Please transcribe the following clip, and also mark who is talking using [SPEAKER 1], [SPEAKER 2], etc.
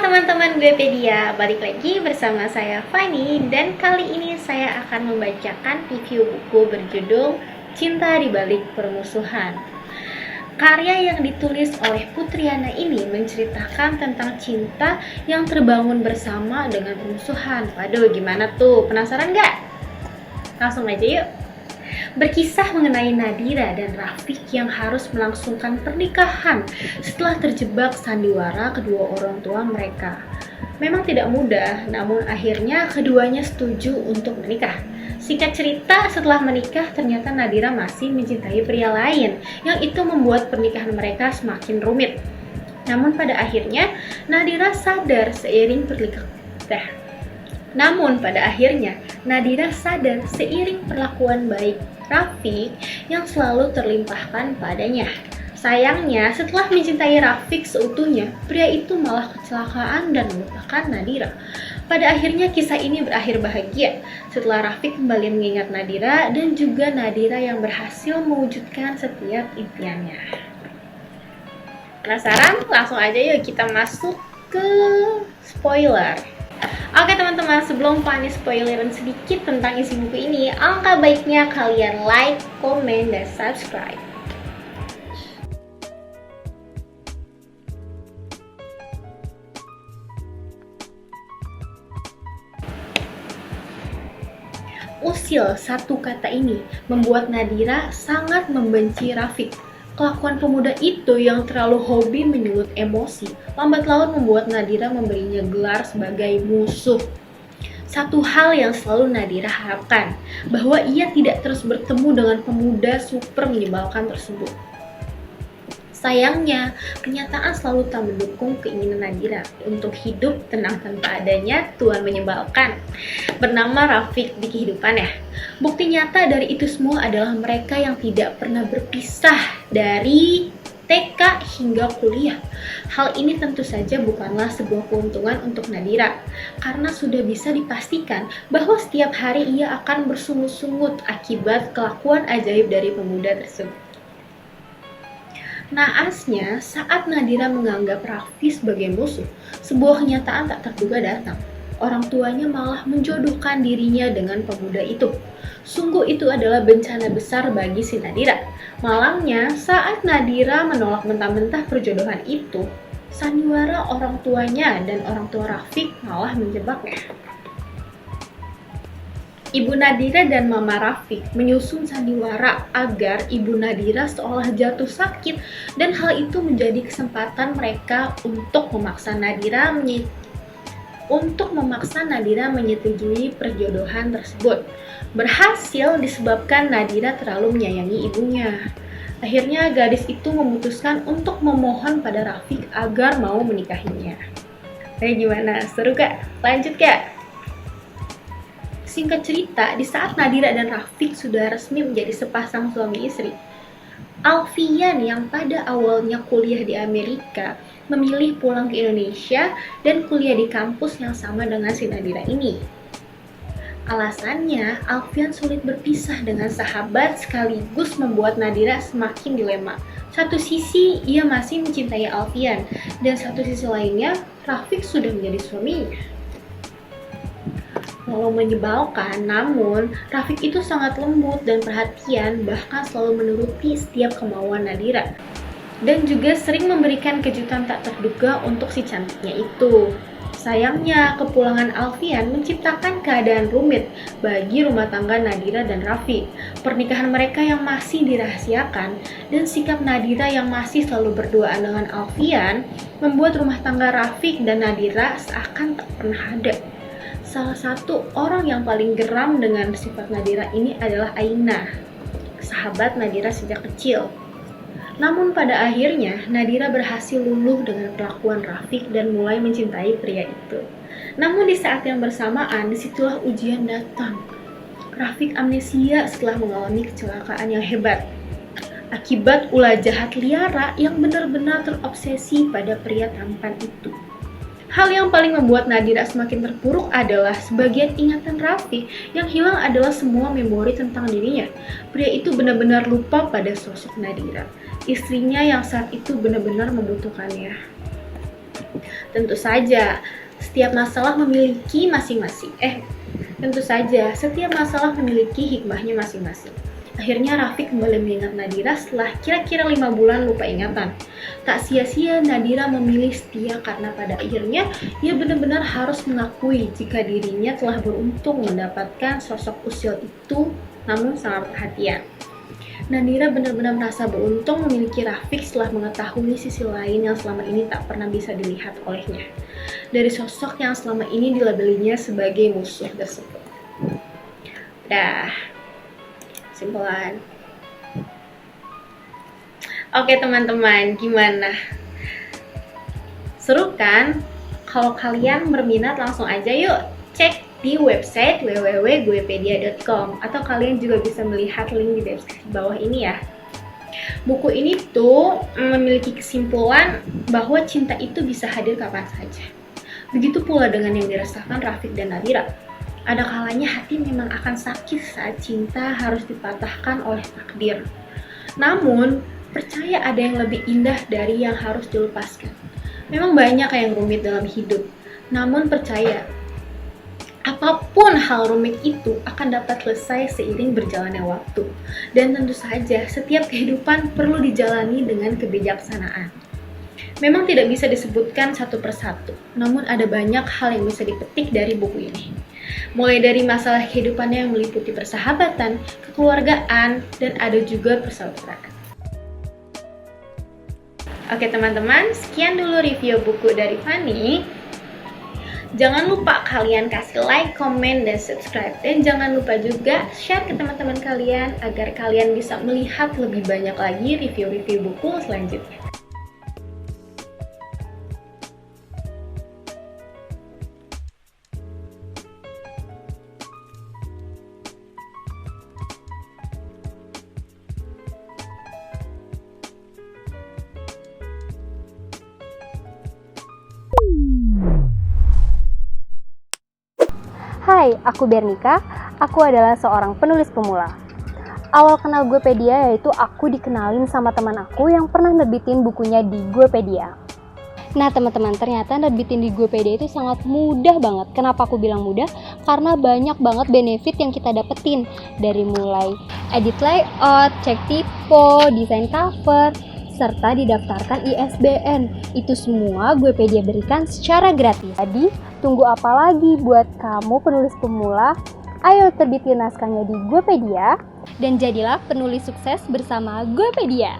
[SPEAKER 1] teman-teman gue Pedia, balik lagi bersama saya Fanny. Dan kali ini saya akan membacakan review buku berjudul Cinta di Balik Permusuhan. Karya yang ditulis oleh Putriana ini menceritakan tentang cinta yang terbangun bersama dengan permusuhan. Waduh, gimana tuh? Penasaran gak? Langsung aja yuk. Berkisah mengenai Nadira dan Rafiq yang harus melangsungkan pernikahan setelah terjebak sandiwara kedua orang tua mereka. Memang tidak mudah, namun akhirnya keduanya setuju untuk menikah. Singkat cerita, setelah menikah ternyata Nadira masih mencintai pria lain, yang itu membuat pernikahan mereka semakin rumit. Namun pada akhirnya Nadira sadar seiring perlakuan baik Rafiq yang selalu terlimpahkan padanya. Sayangnya, setelah mencintai Rafiq seutuhnya, pria itu malah kecelakaan dan melupakan Nadira. Pada akhirnya kisah ini berakhir bahagia setelah Rafiq kembali mengingat Nadira dan juga Nadira yang berhasil mewujudkan setiap impiannya. Penasaran? Langsung aja yuk kita masuk ke spoiler. Oke teman-teman, sebelum Fanny spoilerin sedikit tentang isi buku ini, alangkah baiknya kalian like, komen, dan subscribe. Usil, satu kata ini membuat Nadira sangat membenci Rafiq. Kelakuan pemuda itu yang terlalu hobi menyulut emosi, lambat laun membuat Nadira memberinya gelar sebagai musuh. Satu hal yang selalu Nadira harapkan, bahwa ia tidak terus bertemu dengan pemuda super menyebalkan tersebut. Sayangnya, kenyataan selalu tak mendukung keinginan Nadira untuk hidup tenang tanpa adanya tuan menyebalkan bernama Rafiq di kehidupannya. Bukti nyata dari itu semua adalah mereka yang tidak pernah berpisah dari TK hingga kuliah. Hal ini tentu saja bukanlah sebuah keuntungan untuk Nadira, karena sudah bisa dipastikan bahwa setiap hari ia akan bersungut-sungut akibat kelakuan ajaib dari pemuda tersebut. Naasnya, saat Nadira menganggap Rafiq sebagai musuh, sebuah kenyataan tak terduga datang. Orang tuanya malah menjodohkan dirinya dengan pemuda itu. Sungguh itu adalah bencana besar bagi si Nadira. Malangnya, saat Nadira menolak mentah-mentah perjodohan itu, sandiwara orang tuanya dan orang tua Rafiq malah menjebaknya. Ibu Nadira dan Mama Rafiq menyusun sandiwara agar Ibu Nadira seolah jatuh sakit, dan hal itu menjadi kesempatan mereka untuk memaksa Nadira menyetujui perjodohan tersebut. Berhasil disebabkan Nadira terlalu menyayangi ibunya. Akhirnya gadis itu memutuskan untuk memohon pada Rafiq agar mau menikahinya. Gimana? Seru gak? Lanjut gak? Singkat cerita, di saat Nadira dan Rafiq sudah resmi menjadi sepasang suami istri, Alfian yang pada awalnya kuliah di Amerika memilih pulang ke Indonesia dan kuliah di kampus yang sama dengan si Nadira ini. Alasannya, Alfian sulit berpisah dengan sahabat sekaligus membuat Nadira semakin dilema. Satu sisi, ia masih mencintai Alfian, dan satu sisi lainnya, Rafiq sudah menjadi suaminya. Walau menyebalkan, namun Rafiq itu sangat lembut dan perhatian, bahkan selalu menuruti setiap kemauan Nadira. Dan juga sering memberikan kejutan tak terduga untuk si cantiknya itu. Sayangnya, kepulangan Alfian menciptakan keadaan rumit bagi rumah tangga Nadira dan Rafiq. Pernikahan mereka yang masih dirahasiakan dan sikap Nadira yang masih selalu berduaan dengan Alfian membuat rumah tangga Rafiq dan Nadira seakan tak pernah ada. Salah satu orang yang paling geram dengan sifat Nadira ini adalah Aina, sahabat Nadira sejak kecil. Namun pada akhirnya, Nadira berhasil luluh dengan perlakuan Rafiq dan mulai mencintai pria itu. Namun di saat yang bersamaan, disitulah ujian datang. Rafiq amnesia setelah mengalami kecelakaan yang hebat akibat ulah jahat liara yang benar-benar terobsesi pada pria tampan itu. Hal yang paling membuat Nadira semakin terpuruk adalah sebagian ingatan Rafiq yang hilang adalah semua memori tentang dirinya. Pria itu benar-benar lupa pada sosok Nadira, istrinya yang saat itu benar-benar membutuhkannya. Tentu saja, setiap masalah memiliki hikmahnya masing-masing. Akhirnya Rafiq kembali mengingat Nadira setelah kira-kira 5 bulan lupa ingatan. Tak sia-sia Nadira memilih setia karena pada akhirnya ia benar-benar harus mengakui jika dirinya telah beruntung mendapatkan sosok usil itu namun sangat perhatian. Nadira benar-benar merasa beruntung memiliki Rafiq setelah mengetahui sisi lain yang selama ini tak pernah bisa dilihat olehnya dari sosok yang selama ini dilabelinya sebagai musuh tersebut. Simpulan. Oke teman-teman, gimana? Seru kan? Kalau kalian berminat langsung aja yuk cek di website www.guepedia.com atau kalian juga bisa melihat link di deskripsi bawah ini ya. Buku ini tuh memiliki kesimpulan bahwa cinta itu bisa hadir kapan saja. Begitu pula dengan yang dirasakan Rafiq dan Nadira. Ada kalanya hati memang akan sakit saat cinta harus dipatahkan oleh takdir. Namun, percaya ada yang lebih indah dari yang harus dilepaskan. Memang banyak yang rumit dalam hidup. Namun percaya, apapun hal rumit itu akan dapat selesai seiring berjalannya waktu. Dan tentu saja, setiap kehidupan perlu dijalani dengan kebijaksanaan. Memang tidak bisa disebutkan satu persatu, namun ada banyak hal yang bisa dipetik dari buku ini. Mulai dari masalah kehidupannya yang meliputi persahabatan, kekeluargaan, dan ada juga persaudaraan. Oke teman-teman, sekian dulu review buku dari Fanny. Jangan lupa kalian kasih like, komen, dan subscribe. Dan jangan lupa juga share ke teman-teman kalian agar kalian bisa melihat lebih banyak lagi review-review buku selanjutnya.
[SPEAKER 2] Hai, aku Bernika. Aku adalah seorang penulis pemula. Awal kenal Guepedia yaitu aku dikenalin sama teman aku yang pernah nerbitin bukunya di Guepedia. Nah teman-teman, ternyata nerbitin di Guepedia itu sangat mudah banget. Kenapa aku bilang mudah? Karena banyak banget benefit yang kita dapetin. Dari mulai edit layout, cek typo, desain cover, serta didaftarkan ISBN. Itu semua Guepedia berikan secara gratis. Jadi, tunggu apa lagi buat kamu penulis pemula? Ayo terbitin naskahnya di Guepedia dan jadilah penulis sukses bersama Guepedia.